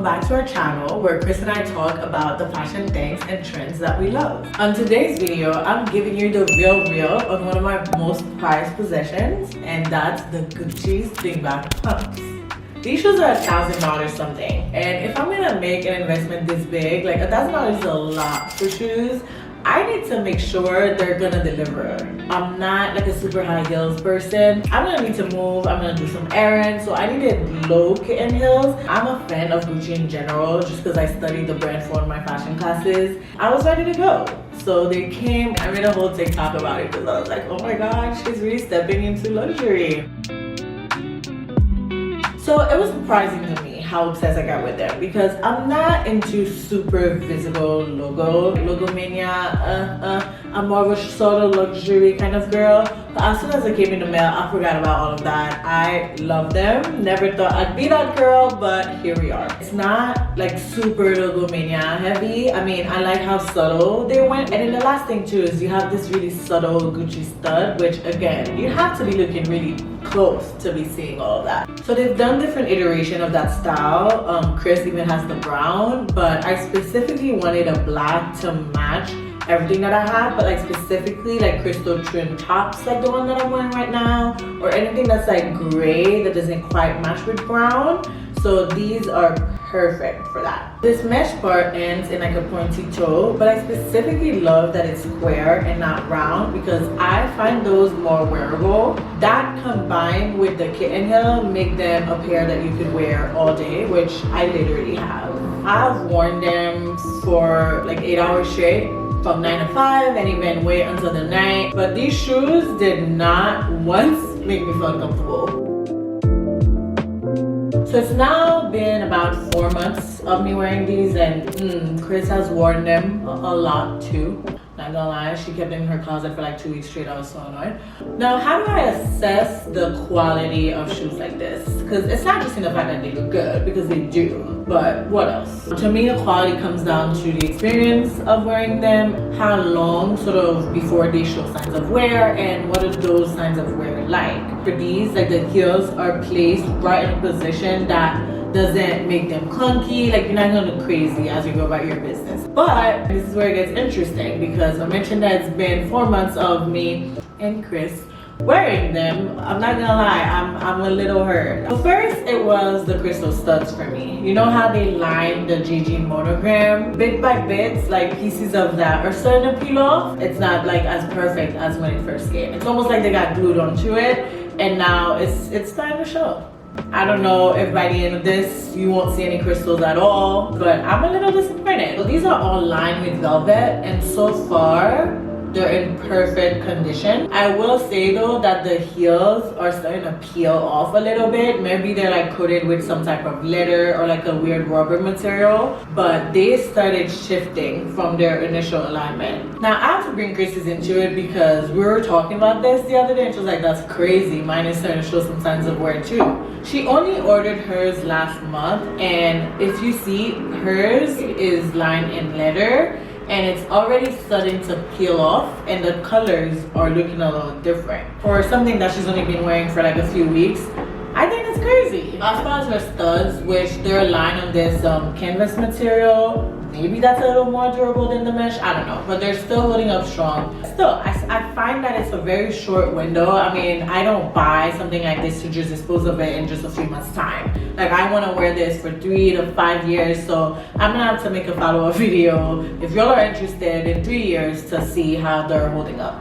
welcome back to our channel where Chris and I talk about the fashion things and trends that we love. On today's video, I'm giving you the real on one of my most prized possessions, and that's the Gucci Slingback pumps. These shoes are $1,000 something, and if I'm gonna make an investment this big, like $1,000 is a lot for shoes. I need to make sure they're gonna deliver. I'm not like a super high heels person. I'm gonna need to move, I'm gonna do some errands, so I needed low kitten heels. I'm a fan of Gucci in general, just because I studied the brand for one of my fashion classes. I was ready to go. So they came, I made a whole TikTok about it because I was like, oh my god, she's really stepping into luxury. So it was surprising to me how obsessed I got with them because I'm not into super visible logo mania. I'm more of a sort of luxury kind of girl. But as soon as it came in the mail, I forgot about all of that. I love them. Never thought I'd be that girl, but here we are. It's not like super logo mania heavy. I mean, I like how subtle they went. And then the last thing too is you have this really subtle Gucci stud, which again, you have to be looking really close to be seeing all of that. So they've done different iteration of that style. Chris even has the brown, but I specifically wanted a black to match everything that I have, but like specifically like crystal trim tops like the one that I'm wearing right now, or anything that's like gray that doesn't quite match with brown. So these are perfect for that. This mesh part ends in like a pointy toe, but I specifically love that it's square and not round because I find those more wearable. That combined with the kitten heel make them a pair that you could wear all day, which I literally have. I've worn them for like 8 hours straight, from 9 to 5, and even wait until the night. But these shoes did not once make me feel uncomfortable. So it's now been about 4 months of me wearing these, and Chris has worn them a lot too. Not gonna lie, she kept them in her closet for like 2 weeks straight. I was so annoyed. Now, how do I assess the quality of shoes like this? Because it's not just in the fact that they look good, because they do, but what else? To me, the quality comes down to the experience of wearing them, how long sort of before they show signs of wear, and what are those signs of wear like. For these, like the heels are placed right in a position that doesn't make them clunky, like you're not gonna look crazy as you go about your business. But this is where it gets interesting because I mentioned that it's been 4 months of me and Chris wearing them. I'm not gonna lie, I'm a little hurt. So first it was the crystal studs for me. You know how they line the GG monogram? Bit by bit, like pieces of that are starting to peel off. It's not like as perfect as when it first came. It's almost like they got glued onto it, and now it's starting to show. I don't know if by the end of this you won't see any crystals at all, but I'm a little disappointed. So these are all lined with velvet, and so far they're in perfect condition. I will say though that the heels are starting to peel off a little bit. Maybe they're like coated with some type of leather or like a weird rubber material, but they started shifting from their initial alignment. Now I have to bring Chris's into it because we were talking about this the other day and she was like, that's crazy, mine is starting to show some signs of wear too. She only ordered hers last month, and if you see, hers is lined in leather and it's already starting to peel off, and the colors are looking a little different. For something that she's only been wearing for like a few weeks, I think it's crazy. As far as her studs, which they're lined on this canvas material, maybe that's a little more durable than the mesh, I don't know, but they're still holding up strong. Still, I find that it's a very short window. I mean, I don't buy something like this to just dispose of it in just a few months time. Like I want to wear this for 3 to 5 years, so I'm gonna have to make a follow-up video if y'all are interested in 3 years to see how they're holding up.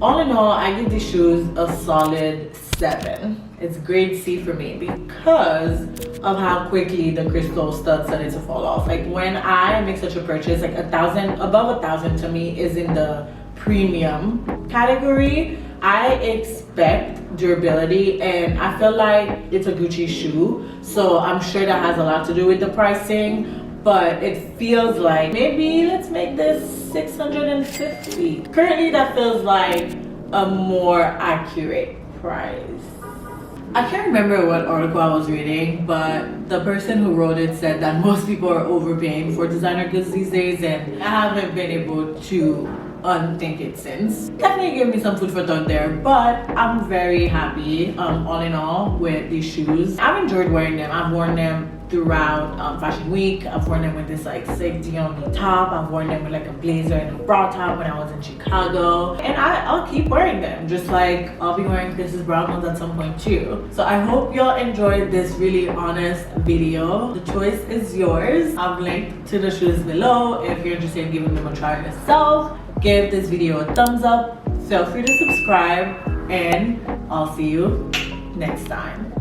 All in all, I give these shoes a solid 7. It's grade C for me because of how quickly the crystal studs started to fall off. Like when I make such a purchase, like above 1,000 to me is in the premium category. I expect durability, and I feel like it's a Gucci shoe, so I'm sure that has a lot to do with the pricing, but it feels like maybe let's make this 650. Currently that feels like a more accurate price. I can't remember what article I was reading, but the person who wrote it said that most people are overpaying for designer goods these days, and I haven't been able to unthink it since. Definitely gave me some food for thought there, but I'm very happy all in all with these shoes. I've enjoyed wearing them. I've worn them throughout Fashion Week. I've worn them with this like sick Dion top. I've worn them with like a blazer and a bra top when I was in Chicago. And I'll keep wearing them, just like I'll be wearing Chris's brown ones at some point too. So I hope y'all enjoyed this really honest video. The choice is yours. I've linked to the shoes below if you're interested in giving them a try yourself. Give this video a thumbs up. Feel free to subscribe, and I'll see you next time.